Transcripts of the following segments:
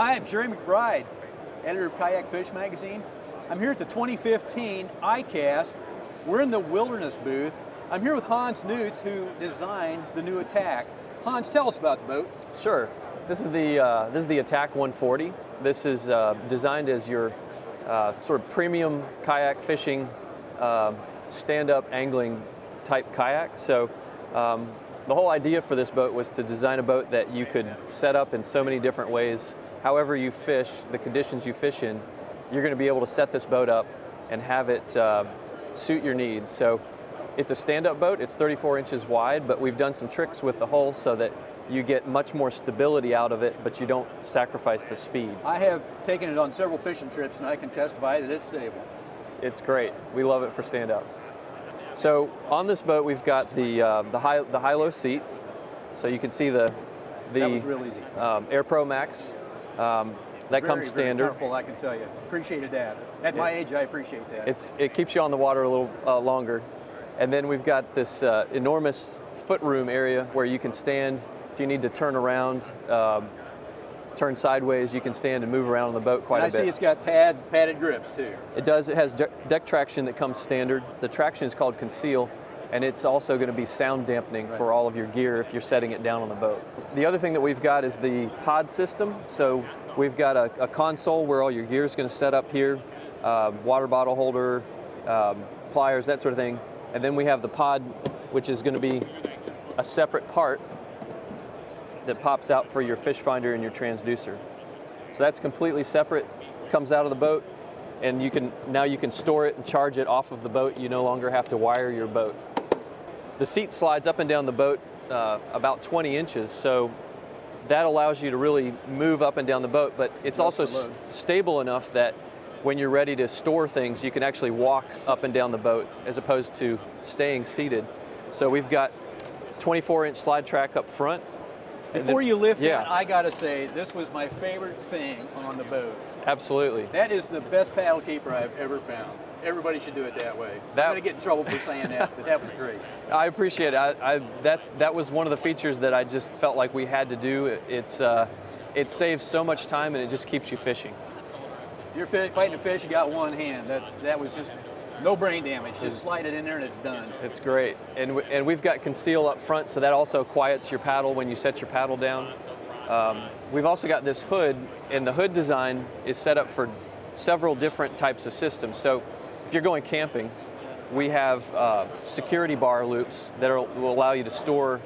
Hi, I'm Jerry McBride, editor of Kayak Fish Magazine. I'm here at the 2015 ICAST. We're in the Wilderness booth. I'm here with Hans Nuyts, who designed the new Attack. Hans, tell us about the boat. Sure. This is the Attack 140. This is designed as your sort of premium kayak fishing, stand-up angling type kayak. So the whole idea for this boat was to design a boat that you could set up in so many different ways. However you fish, the conditions you fish in, you're going to be able to set this boat up and have it suit your needs. So it's a stand-up boat. It's 34 inches wide, but we've done some tricks with the hull so that you get much more stability out of it, but you don't sacrifice the speed. I have taken it on several fishing trips, and I can testify that it's stable. It's great. We love it for stand-up. So on this boat, we've got the high-low seat. So you can see the that was real easy. Air Pro Max. That comes standard. Very comfortable, I can tell you. Appreciated that. At my age, I appreciate that. It keeps you on the water a little longer. And then we've got this enormous footroom area where you can stand. If you need to turn around, turn sideways, you can stand and move around on the boat quite a bit. I see it's got padded grips too. It does. It has deck traction that comes standard. The traction is called Conceal, and it's also going to be sound dampening for all of your gear if you're setting it down on the boat. The other thing that we've got is the pod system. So we've got a console where all your gear is going to set up here, water bottle holder, pliers, that sort of thing. And then we have the pod, which is going to be a separate part that pops out for your fish finder and your transducer. So that's completely separate, comes out of the boat, and now you can store it and charge it off of the boat. You no longer have to wire your boat. The seat slides up and down the boat about 20 inches, so that allows you to really move up and down the boat, but it's also stable enough that when you're ready to store things, you can actually walk up and down the boat as opposed to staying seated. So we've got 24-inch slide track up front. Before you lift that, I gotta say, this was my favorite thing on the boat. Absolutely. That is the best paddle keeper I've ever found. Everybody should do it that way. I'm gonna get in trouble for saying that, but that was great. I appreciate it. That was one of the features that I just felt like we had to do. It saves so much time and it just keeps you fishing. If you're fighting a fish, you got one hand. That was just no brain damage. Just slide it in there and it's done. It's great. And we've got Conceal up front, so that also quiets your paddle when you set your paddle down. We've also got this hood, and the hood design is set up for several different types of systems. So if you're going camping, we have security bar loops that will allow you to store.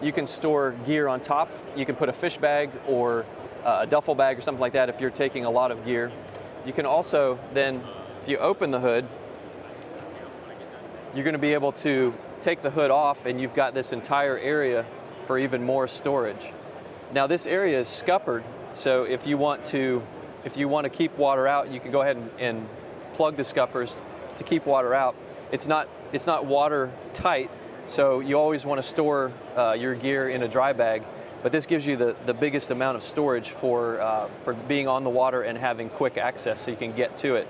You can store gear on top. You can put a fish bag or a duffel bag or something like that if you're taking a lot of gear. You can also then, if you open the hood, you're going to be able to take the hood off, and you've got this entire area for even more storage. Now this area is scuppered, so if you want to keep water out, you can go ahead and plug the scuppers to keep water out. It's not water tight, so you always want to store your gear in a dry bag. But this gives you the biggest amount of storage for being on the water and having quick access, so you can get to it.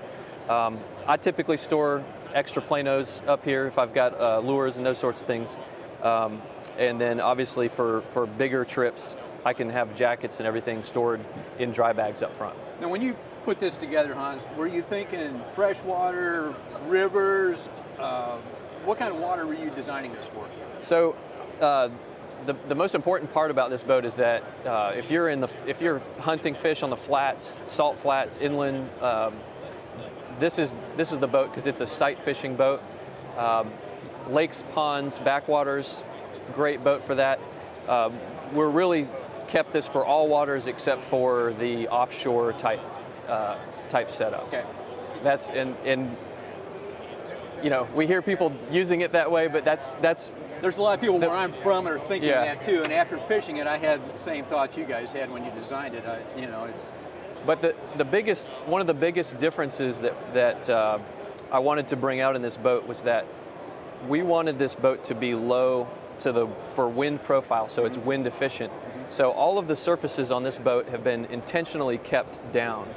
I typically store extra planos up here if I've got lures and those sorts of things. And then obviously for bigger trips, I can have jackets and everything stored in dry bags up front. Now when you put this together, Hans, were you thinking freshwater, rivers? What kind of water were you designing this for? So the most important part about this boat is that if you're hunting fish on the flats, salt flats, inland, this is the boat because it's a sight fishing boat. Lakes, ponds, backwaters, great boat for that. We're really kept this for all waters except for the offshore type setup. Okay. That's and you know, we hear people using it that way, but that's. There's a lot of people where I'm from are thinking that too, and after fishing it, I had the same thoughts you guys had when you designed it. It's. But one of the biggest differences that I wanted to bring out in this boat was that we wanted this boat to be low for wind profile, so it's wind efficient. So all of the surfaces on this boat have been intentionally kept down,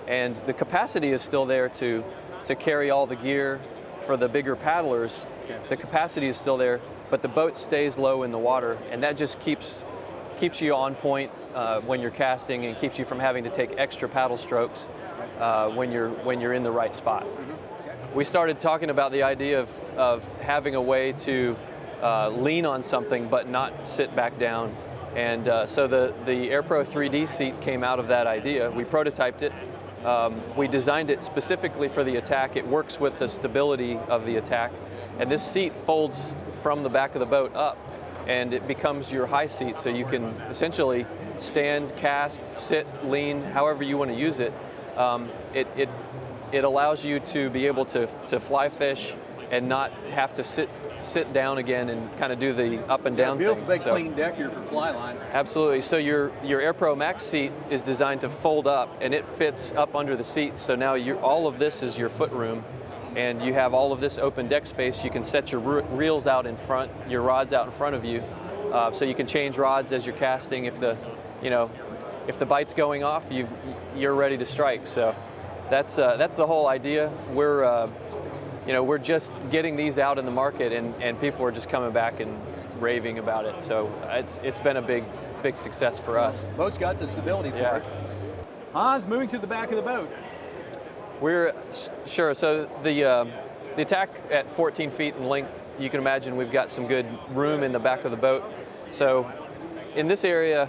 and the capacity is still there to carry all the gear for the bigger paddlers. The capacity is still there, but the boat stays low in the water, and that just keeps keeps you on point when you're casting and keeps you from having to take extra paddle strokes when you're in the right spot. We started talking about the idea of having a way to lean on something but not sit back down. And so the AirPro 3D seat came out of that idea. We prototyped it. We designed it specifically for the attack. It works with the stability of the attack. And this seat folds from the back of the boat up, and it becomes your high seat, so you can essentially stand, cast, sit, lean, however you want to use it. It allows you to be able to fly fish and not have to sit down again and kind of do the up and down beautiful thing. big clean deck here for fly line. Absolutely. So your AirPro Max seat is designed to fold up, and it fits up under the seat. So now all of this is your foot room, and you have all of this open deck space. You can set your reels out in front, your rods out in front of you, so you can change rods as you're casting. If the bite's going off, you're ready to strike. So that's the whole idea. We're just getting these out in the market, and people are just coming back and raving about it. So it's been a big success for us. Boat's got the stability for it. Hans, moving to the back of the boat. We're sure. So the attack at 14 feet in length, you can imagine we've got some good room in the back of the boat. So in this area,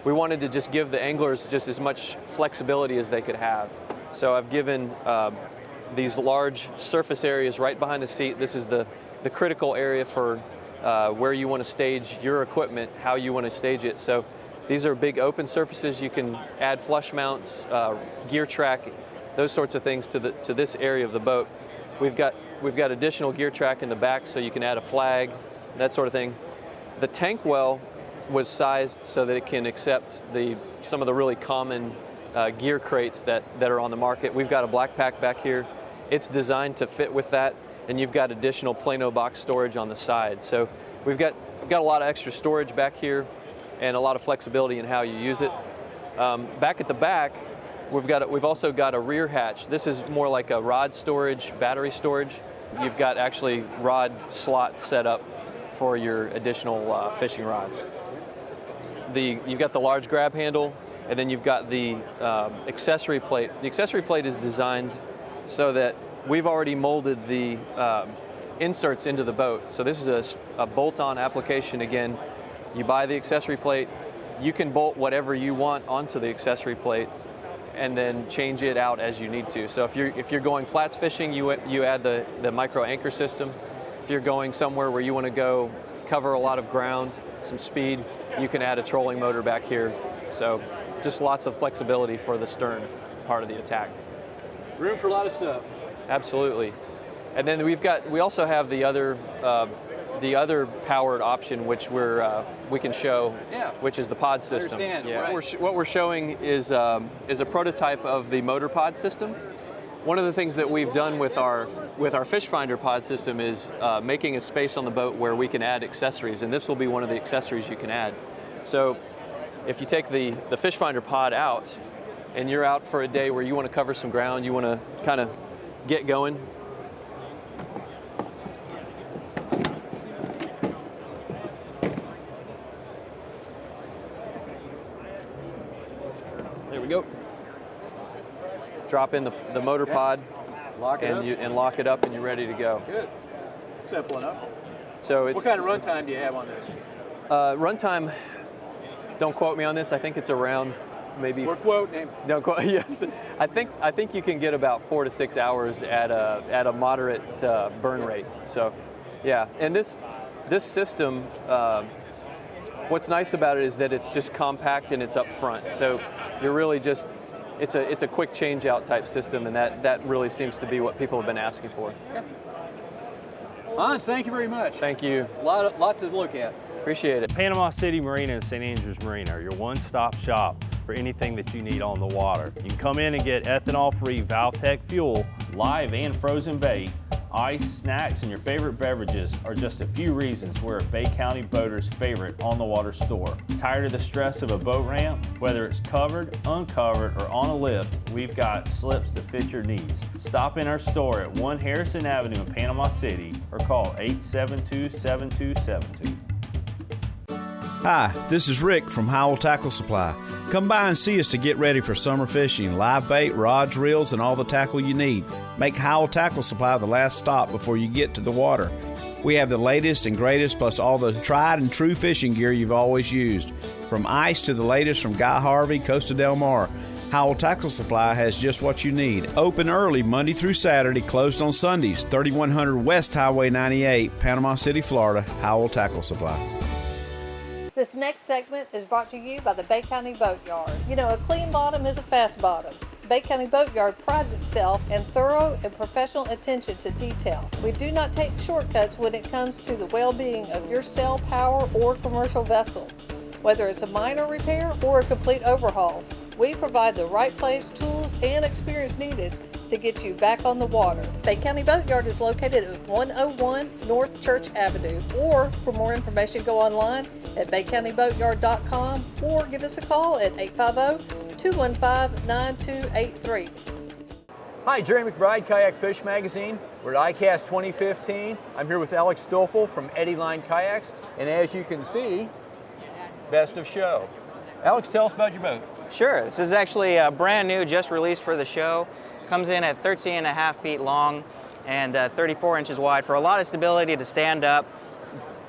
we wanted to just give the anglers just as much flexibility as they could have. So I've given these large surface areas right behind the seat. This is the critical area for where you want to stage your equipment, how you want to stage it. So these are big open surfaces. You can add flush mounts, gear track, those sorts of things to this area of the boat. We've got additional gear track in the back, so you can add a flag, that sort of thing. The tank well was sized so that it can accept some of the really common gear crates that are on the market. We've got a black pack back here. It's designed to fit with that, and you've got additional Plano box storage on the side. So we've got a lot of extra storage back here and a lot of flexibility in how you use it. Back at the back, we've also got a rear hatch. This is more like a rod storage, battery storage. You've got actually rod slots set up for your additional fishing rods. You've got the large grab handle, and then you've got the accessory plate. The accessory plate is designed so that we've already molded the inserts into the boat. So this is a bolt-on application. Again, you buy the accessory plate, you can bolt whatever you want onto the accessory plate and then change it out as you need to. So if you're going flats fishing, you add the micro anchor system. If you're going somewhere where you want to go cover a lot of ground, some speed, you can add a trolling motor back here. So just lots of flexibility for the stern part of the attack. Room for a lot of stuff. Absolutely. And then we also have the other powered option, which we can show, which is the pod system. Yeah. Right. What we're showing is a prototype of the motor pod system. One of the things that we've done with our Fish Finder pod system is making a space on the boat where we can add accessories, and this will be one of the accessories you can add. So if you take the Fish Finder pod out, and you're out for a day where you want to cover some ground, you want to kind of get going. There we go. Drop in the motor pod, lock it and lock it up, and you're ready to go. Good. Simple enough. So what kind of runtime do you have on this? Runtime, don't quote me on this. I think it's around maybe. Or quote name. Don't quote. Yeah. I think you can get about 4 to 6 hours at a moderate burn rate. So, yeah. And this system, what's nice about it is that it's just compact and it's up front. So you're really just. It's a quick change out type system, and that really seems to be what people have been asking for. Yeah. Hans, thank you very much. Thank you. Lot to look at. Appreciate it. Panama City Marina and St. Andrews Marina are your one-stop shop for anything that you need on the water. You can come in and get ethanol-free Valtech fuel, live and frozen bait, ice, snacks, and your favorite beverages are just a few reasons we're a Bay County boater's favorite on-the-water store. Tired of the stress of a boat ramp? Whether it's covered, uncovered, or on a lift, we've got slips that fit your needs. Stop in our store at 1 Harrison Avenue in Panama City or call 872-7272. Hi, this is Rick from Howell Tackle Supply. Come by and see us to get ready for summer fishing. Live bait, rods, reels, and all the tackle you need. Make Howell Tackle Supply the last stop before you get to the water. We have the latest and greatest, plus all the tried and true fishing gear you've always used. From ice to the latest from Guy Harvey, Costa Del Mar. Howell Tackle Supply has just what you need. Open early Monday through Saturday, closed on Sundays. 3100 West Highway 98, Panama City, Florida. Howell Tackle Supply. This next segment is brought to you by the Bay County Boatyard. You know, a clean bottom is a fast bottom. Bay County Boatyard prides itself in thorough and professional attention to detail. We do not take shortcuts when it comes to the well-being of your sail, power, or commercial vessel. Whether it's a minor repair or a complete overhaul, we provide the right place, tools, and experience needed to get you back on the water. Bay County Boatyard is located at 101 North Church Avenue, or for more information go online at baycountyboatyard.com or give us a call at 850-215-9283. Hi, Jerry McBride, Kayak Fish Magazine. We're at ICAST 2015. I'm here with Alex Stoffel from Eddy Line Kayaks, and as you can see, best of show. Alex, tell us about your boat. Sure, this is actually brand new, just released for the show. Comes in at 13.5 feet long and 34 inches wide for a lot of stability to stand up,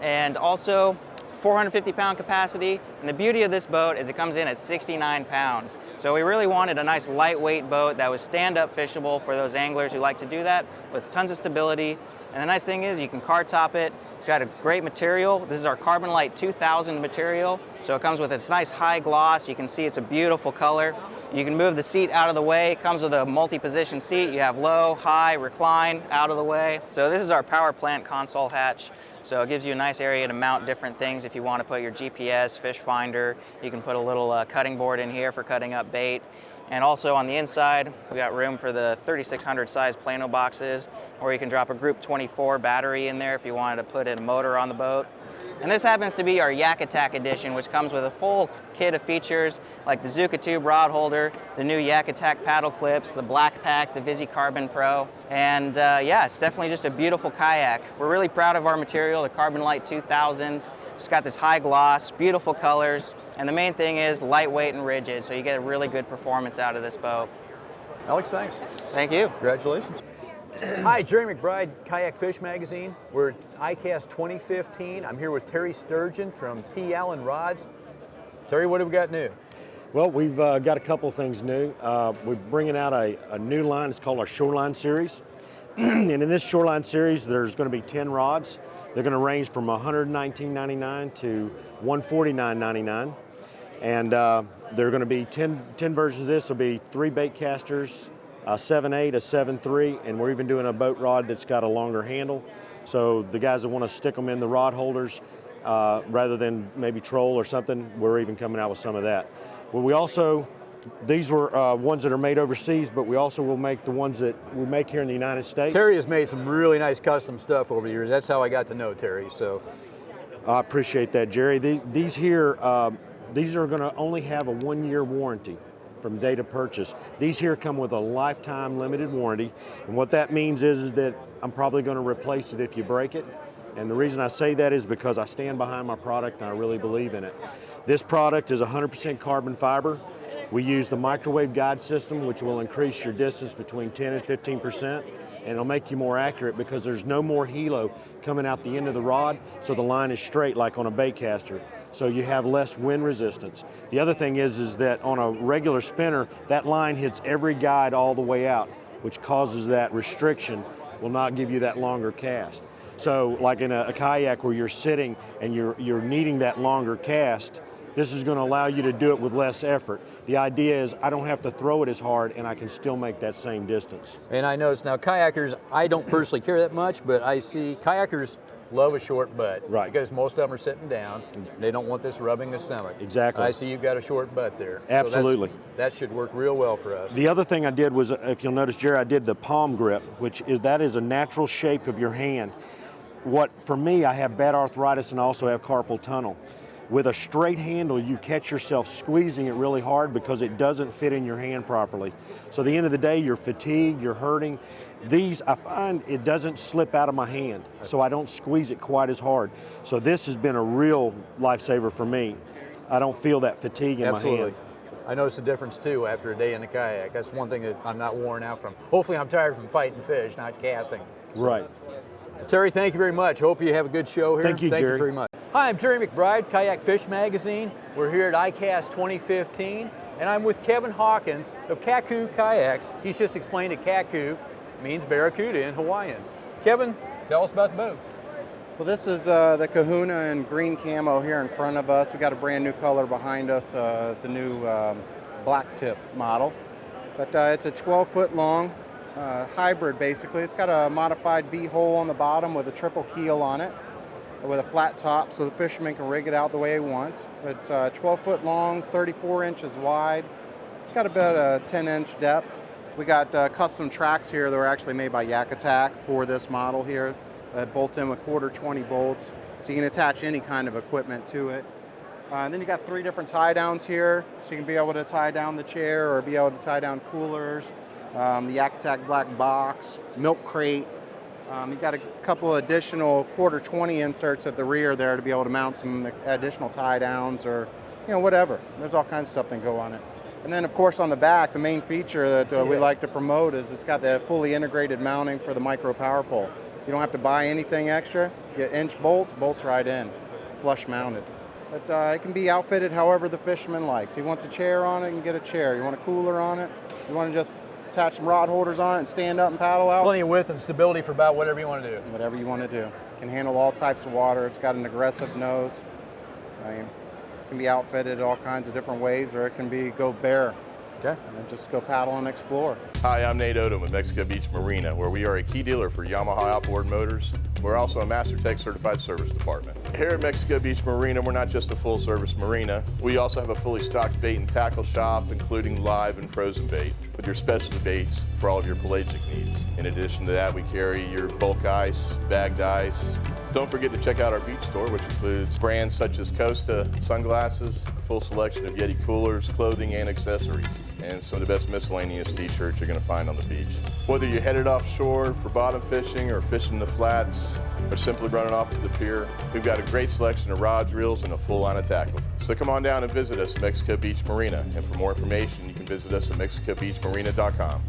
and also 450 pound capacity. And the beauty of this boat is it comes in at 69 pounds. So we really wanted a nice lightweight boat that was stand-up fishable for those anglers who like to do that, with tons of stability. And the nice thing is you can car top it. It's got a great material. This is our Carbon Light 2000 material. So it comes with this nice high gloss. You can see it's a beautiful color. You can move the seat out of the way. It comes with a multi-position seat. You have low, high, recline, out of the way. So this is our power plant console hatch. So it gives you a nice area to mount different things. If you want to put your GPS, fish finder, you can put a little cutting board in here for cutting up bait. And also on the inside, we got room for the 3600 size Plano boxes, or you can drop a Group 24 battery in there if you wanted to put in a motor on the boat. And this happens to be our Yak Attack edition, which comes with a full kit of features like the Zuka Tube rod holder, the new Yak Attack paddle clips, the Black Pack, the Visi Carbon Pro. And yeah, it's definitely just a beautiful kayak. We're really proud of our material, the Carbon Light 2000. It's got this high gloss, beautiful colors, and the main thing is lightweight and rigid, so you get a really good performance out of this boat. Alex, thanks. Thank you. Congratulations. Hi, Jerry McBride, Kayak Fish Magazine. We're at ICAST 2015. I'm here with Terry Sturgeon from T. Allen Rods. Terry, what have we got new? Well, we've got a couple things new. We're bringing out a new line. It's called our Shoreline Series. And in this Shoreline Series, there's going to be 10 rods. They're going to range from $119.99 to $149.99. And there are going to be 10 versions of this. There'll be 3 bait casters, a 7.8, a 7.3, and we're even doing a boat rod that's got a longer handle. So the guys that want to stick them in the rod holders rather than maybe troll or something, we're even coming out with some of that. Well, we also, these were ones that are made overseas, but we also will make the ones that we make here in the United States. Terry has made some really nice custom stuff over the years. That's how I got to know Terry. So I appreciate that, Jerry. These here, these are going to only have a 1-year warranty from date of purchase. These here come with a lifetime limited warranty, and what that means is that I'm probably going to replace it if you break it. And the reason I say that is because I stand behind my product and I really believe in it. This product is 100% carbon fiber. We use the microwave guide system, which will increase your distance between 10 and 15%, and it'll make you more accurate because there's no more helo coming out the end of the rod, so the line is straight like on a bait caster. So you have less wind resistance. The other thing is that on a regular spinner, that line hits every guide all the way out, which causes that restriction, will not give you that longer cast. So like in a kayak where you're sitting and you're needing that longer cast, this is going to allow you to do it with less effort. The idea is I don't have to throw it as hard and I can still make that same distance. And I noticed now kayakers, I don't personally care that much, but I see kayakers love a short butt. Right. Because most of them are sitting down. They don't want this rubbing the stomach. Exactly. I see you've got a short butt there. Absolutely. So that should work real well for us. The other thing I did was, if you'll notice, Jerry, I did the palm grip, that is a natural shape of your hand. For me, I have bad arthritis and also have carpal tunnel. With a straight handle, you catch yourself squeezing it really hard because it doesn't fit in your hand properly. So at the end of the day, you're fatigued, you're hurting, These, I find it doesn't slip out of my hand, so I don't squeeze it quite as hard. So this has been a real lifesaver for me. I don't feel that fatigue in my hand. I noticed the difference too after a day in the kayak. That's one thing that I'm not worn out from. Hopefully I'm tired from fighting fish, not casting. So. Right. Terry, thank you very much. Hope you have a good show here. Thank you, Jerry. Thank you very much. Hi, I'm Terry McBride, Kayak Fish Magazine. We're here at ICAST 2015, and I'm with Kevin Hawkins of Kaku Kayaks. He's just explained that Kaku means barracuda in Hawaiian. Kevin, tell us about the boat. Well, this is the Kahuna in green camo here in front of us. We got a brand new color behind us, the new black tip model. But it's a 12-foot long hybrid, basically. It's got a modified V-hole on the bottom with a triple keel on it, with a flat top, so the fisherman can rig it out the way he wants. It's 12-foot long, 34 inches wide. It's got about a 10-inch depth. We got custom tracks here that were actually made by Yak Attack for this model here. Bolt in with quarter 20 bolts, so you can attach any kind of equipment to it. And then you got 3 different tie downs here, so you can be able to tie down the chair or be able to tie down coolers, the Yak Attack black box, milk crate. You got a couple additional quarter 20 inserts at the rear there to be able to mount some additional tie downs or whatever. There's all kinds of stuff that can go on it. And then of course on the back, the main feature that we like to promote is it's got the fully integrated mounting for the micro power pole. You don't have to buy anything extra. Get inch bolts right in, flush mounted. But it can be outfitted however the fisherman likes. He wants a chair on it, you can get a chair. You want a cooler on it, you want to just attach some rod holders on it and stand up and paddle out. Plenty of width and stability for about whatever you want to do. Whatever you want to do. It can handle all types of water. It's got an aggressive nose. It can be outfitted all kinds of different ways, or it can be go bare. Okay. And just go paddle and explore. Hi, I'm Nate Odom with Mexico Beach Marina, where we are a key dealer for Yamaha outboard motors. We're also a Master Tech certified service department. Here at Mexico Beach Marina, we're not just a full service marina. We also have a fully stocked bait and tackle shop, including live and frozen bait, with your specialty baits for all of your pelagic needs. In addition to that, we carry your bulk ice, bagged ice. Don't forget to check out our beach store, which includes brands such as Costa sunglasses, a full selection of Yeti coolers, clothing, and accessories, and some of the best miscellaneous t-shirts you're going to find on the beach. Whether you're headed offshore for bottom fishing or fishing the flats or simply running off to the pier, we've got a great selection of rods, reels, and a full line of tackle. So come on down and visit us at Mexico Beach Marina, and for more information, you can visit us at mexicobeachmarina.com.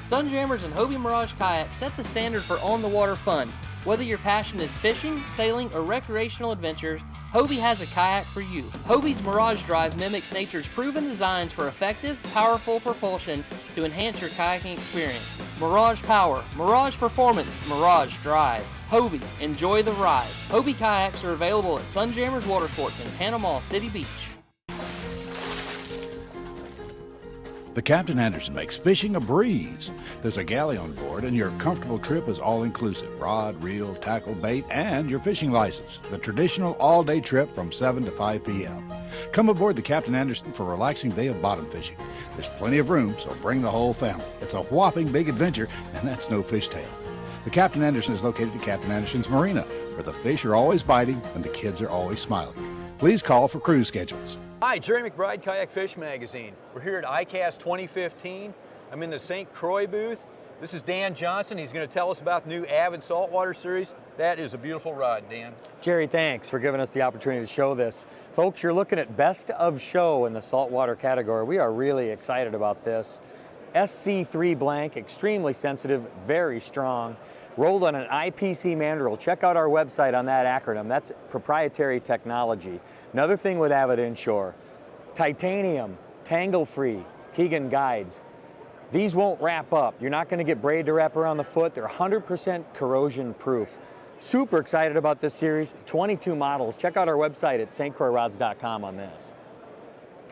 Sunjammers and Hobie Mirage Kayaks set the standard for on-the-water fun. Whether your passion is fishing, sailing, or recreational adventures, Hobie has a kayak for you. Hobie's Mirage Drive mimics nature's proven designs for effective, powerful propulsion to enhance your kayaking experience. Mirage Power, Mirage Performance, Mirage Drive. Hobie, enjoy the ride. Hobie kayaks are available at Sunjammers Water Sports in Panama City Beach. The Captain Anderson makes fishing a breeze. There's a galley on board, and your comfortable trip is all-inclusive. Rod, reel, tackle, bait, and your fishing license. The traditional all-day trip from 7 to 5 p.m. Come aboard the Captain Anderson for a relaxing day of bottom fishing. There's plenty of room, so bring the whole family. It's a whopping big adventure, and that's no fishtail. The Captain Anderson is located at Captain Anderson's Marina, where the fish are always biting and the kids are always smiling. Please call for cruise schedules. Hi, Jerry McBride, Kayak Fish Magazine. We're here at ICAST 2015. I'm in the St. Croix booth. This is Dan Johnson. He's going to tell us about the new Avid Saltwater Series. That is a beautiful rod, Dan. Jerry, thanks for giving us the opportunity to show this. Folks, you're looking at best of show in the saltwater category. We are really excited about this. SC3 blank, extremely sensitive, very strong. Rolled on an IPC mandrel. Check out our website on that acronym. That's proprietary technology. Another thing with Avid Inshore, titanium, tangle-free, Keegan guides. These won't wrap up. You're not going to get braid to wrap around the foot. They're 100% corrosion proof. Super excited about this series. 22 models. Check out our website at stcroixrods.com on this.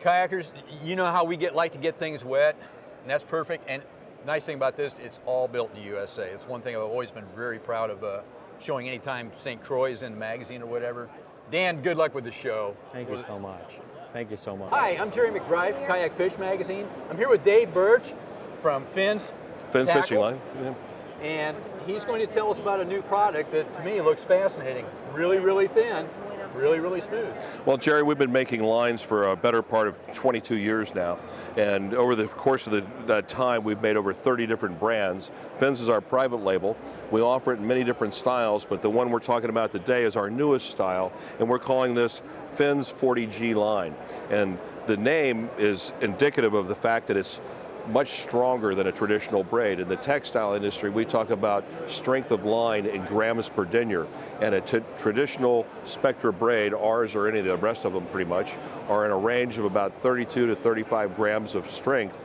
Kayakers, you know how we like to get things wet, and that's perfect. And nice thing about this, it's all built in the USA. It's one thing I've always been very proud of showing anytime St. Croix is in the magazine or whatever. Dan, good luck with the show. Thank you so much. Thank you so much. Hi, I'm Jerry McBride, Kayak Fish Magazine. I'm here with Dave Birch from Finn's Tackle, Fishing Line. Yeah. And he's going to tell us about a new product that to me looks fascinating. Really, really thin. really, really smooth. Well, Jerry, we've been making lines for a better part of 22 years now, and over the course of that time, we've made over 30 different brands. Fins is our private label. We offer it in many different styles, but the one we're talking about today is our newest style, and we're calling this Fins 40G line. And the name is indicative of the fact that it's much stronger than a traditional braid. In the textile industry, we talk about strength of line in grams per denier, and a traditional Spectra braid, ours or any of the rest of them pretty much, are in a range of about 32 to 35 grams of strength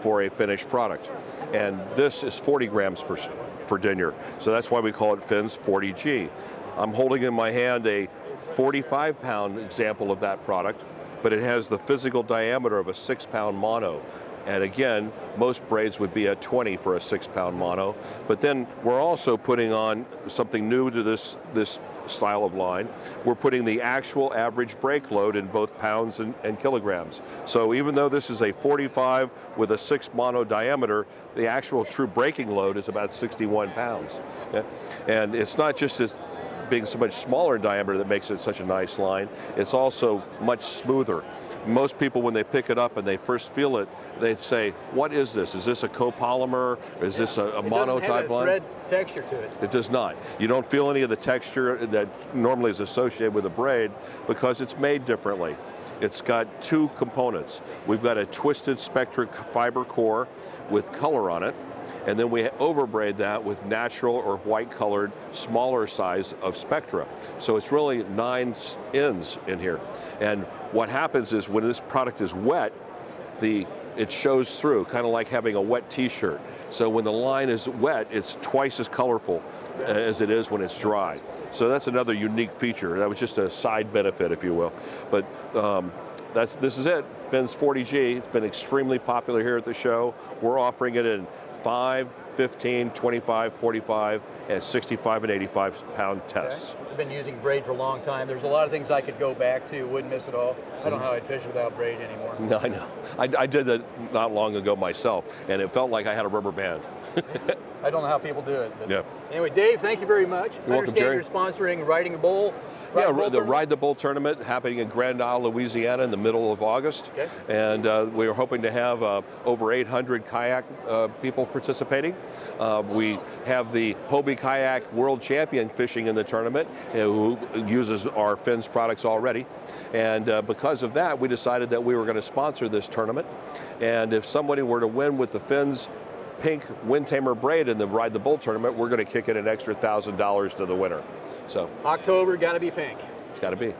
for a finished product. And this is 40 grams per denier, so that's why we call it Fins 40G. I'm holding in my hand a 45-pound example of that product, but it has the physical diameter of a 6-pound mono. And again, most braids would be at 20 for a 6-pound mono. But then we're also putting on something new to this style of line. We're putting the actual average break load in both pounds and kilograms. So even though this is a 45 with a 6 mono diameter, the actual true breaking load is about 61 pounds. Okay? And it's not just as being so much smaller in diameter that makes it such a nice line, it's also much smoother. Most people, when they pick it up and they first feel it, they say, what is this? Is this a copolymer? Is this a mono type line? It doesn't have a thread texture to it. It does not. You don't feel any of the texture that normally is associated with a braid because it's made differently. It's got two components. We've got a twisted Spectra fiber core with color on it, and then we overbraid that with natural or white colored smaller size of Spectra. So it's really 9 ends in here. And what happens is when this product is wet, it shows through, kind of like having a wet t-shirt. So when the line is wet, it's twice as colorful as it is when it's dry. So that's another unique feature. That was just a side benefit, if you will. But this is it, Fins 40G. It's been extremely popular here at the show. We're offering it in 5, 15, 25, 45, and 65 and 85 pound tests. Okay. I've been using braid for a long time. There's a lot of things I could go back to, wouldn't miss it all. I don't know how I'd fish without braid anymore. No, I know. I did that not long ago myself, and it felt like I had a rubber band. I don't know how people do it. But yeah. Anyway, Dave, thank you very much. You're I welcome, understand Jerry. you're sponsoring Riding the Bull. The Ride the Bull tournament happening in Grand Isle, Louisiana in the middle of August. Okay. And we are hoping to have over 800 kayak people participating. We have the Hobie Kayak World Champion fishing in the tournament who uses our Fins products already. And because of that, we decided that we were going to sponsor this tournament. And if somebody were to win with the Fins pink Wind Tamer braid in the Ride the Bull tournament, we're going to kick in an extra $1,000 to the winner. So October, got to be pink. It's got to be.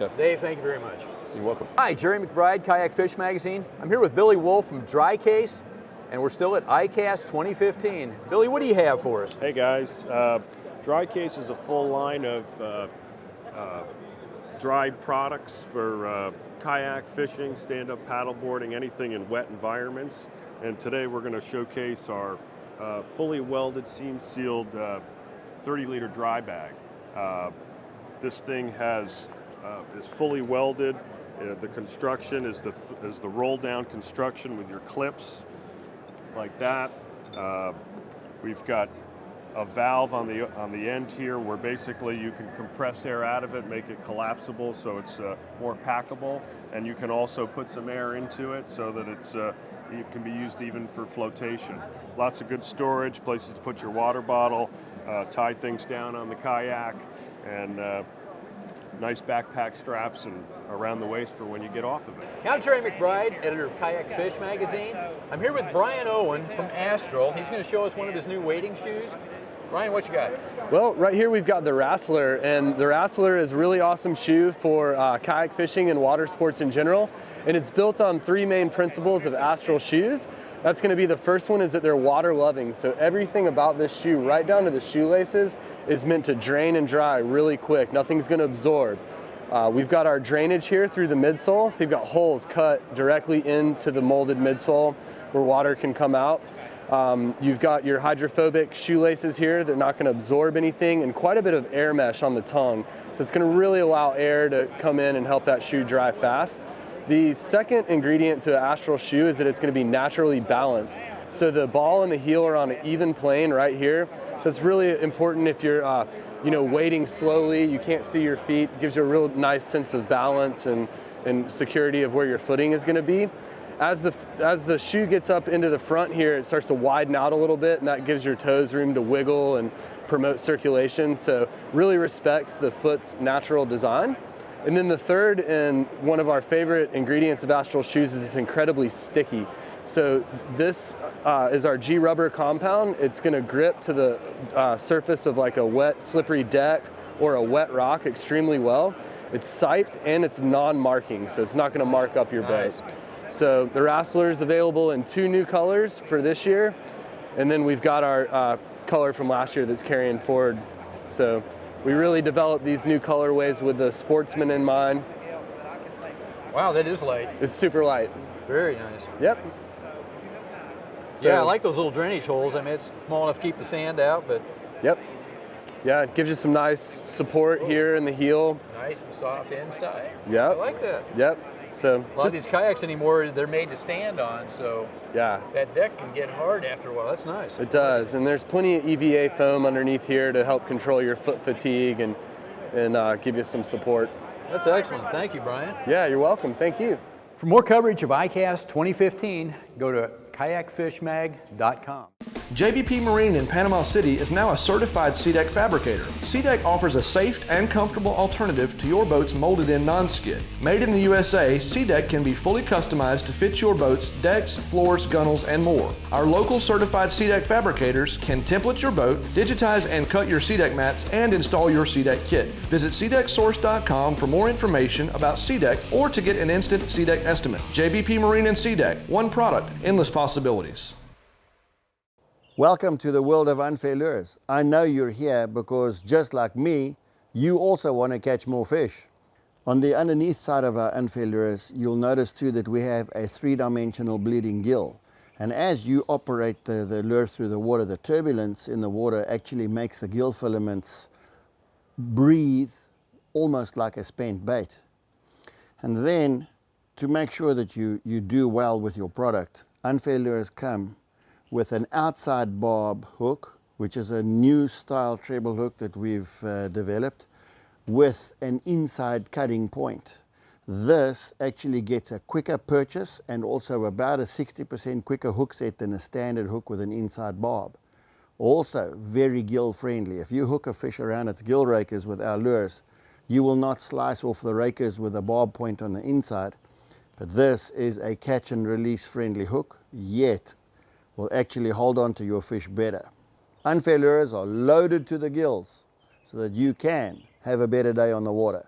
Yeah. Dave, thank you very much. You're welcome. Hi, Jerry McBride, Kayak Fish Magazine. I'm here with Billy Wolf from Dry Case, and we're still at ICAST 2015. Billy, what do you have for us? Hey guys, Dry Case is a full line of dried products for kayak fishing, stand-up paddleboarding, anything in wet environments. And today we're going to showcase our fully welded, seam-sealed 30-liter dry bag. This thing is fully welded. The construction is the roll-down construction with your clips, like that. We've got a valve on the end here where basically you can compress air out of it, make it collapsible so it's more packable, and you can also put some air into it so that it can be used even for flotation. Lots of good storage, places to put your water bottle, tie things down on the kayak, and nice backpack straps and around the waist for when you get off of it. I'm Jerry McBride, editor of Kayak Fish Magazine. I'm here with Brian Owen from Astral. He's going to show us one of his new wading shoes. Brian, what you got? Well, right here we've got the Wrastler, and the Wrastler is a really awesome shoe for kayak fishing and water sports in general, and it's built on 3 main principles of Astral shoes. That's going to be the first one is that they're water loving, so everything about this shoe, right down to the shoelaces, is meant to drain and dry really quick. Nothing's going to absorb. We've got our drainage here through the midsole, so you've got holes cut directly into the molded midsole where water can come out. You've got your hydrophobic shoelaces here. They're not going to absorb anything, and quite a bit of air mesh on the tongue. So it's going to really allow air to come in and help that shoe dry fast. The second ingredient to an Astral shoe is that it's going to be naturally balanced. So the ball and the heel are on an even plane right here. So it's really important if you're wading slowly, you can't see your feet. It gives you a real nice sense of balance and security of where your footing is going to be. As the shoe gets up into the front here, it starts to widen out a little bit, and that gives your toes room to wiggle and promote circulation. So really respects the foot's natural design. And then the third and one of our favorite ingredients of Astral shoes is it's incredibly sticky. So this is our G-Rubber compound. It's going to grip to the surface of like a wet, slippery deck or a wet rock extremely well. It's siped and it's non-marking, so it's not going to mark up your boat. So the Wrastler is available in 2 new colors for this year, and then we've got our color from last year that's carrying forward. So we really developed these new colorways with the sportsman in mind. Wow, that is light. It's super light. Very nice. Yep. So, yeah, I like those little drainage holes. I mean, it's small enough to keep the sand out, but... Yep. Yeah, it gives you some nice support here in the heel. Nice and soft inside. Yep. I like that. Yep. So a lot of these kayaks anymore, they're made to stand on, so yeah, that deck can get hard after a while. That's nice. It does, and there's plenty of EVA foam underneath here to help control your foot fatigue and give you some support. That's excellent. Thank you, Brian. Yeah, you're welcome. Thank you. For more coverage of ICAST 2015, go to kayakfishmag.com. JBP Marine in Panama City is now a certified SeaDeck fabricator. SeaDeck offers a safe and comfortable alternative to your boat's molded-in non-skid. Made in the USA, SeaDeck can be fully customized to fit your boat's decks, floors, gunnels, and more. Our local certified SeaDeck fabricators can template your boat, digitize and cut your SeaDeck mats, and install your SeaDeck kit. Visit SeaDeckSource.com for more information about SeaDeck or to get an instant SeaDeck estimate. JBP Marine and SeaDeck, one product, endless possibilities. Welcome to the world of unfair lures. I know you're here because just like me, you also want to catch more fish. On the underneath side of our unfair lures, you'll notice too that we have a 3-dimensional bleeding gill. And as you operate the lure through the water, the turbulence in the water actually makes the gill filaments breathe almost like a spent bait. And then to make sure that you do well with your product, unfair lures come with an outside barb hook, which is a new style treble hook that we've developed, with an inside cutting point. This actually gets a quicker purchase and also about a 60% quicker hook set than a standard hook with an inside barb. Also very gill friendly. If you hook a fish around its gill rakers with our lures, you will not slice off the rakers with a barb point on the inside, but this is a catch and release friendly hook, yet will actually hold on to your fish better. Unfair lures are loaded to the gills so that you can have a better day on the water.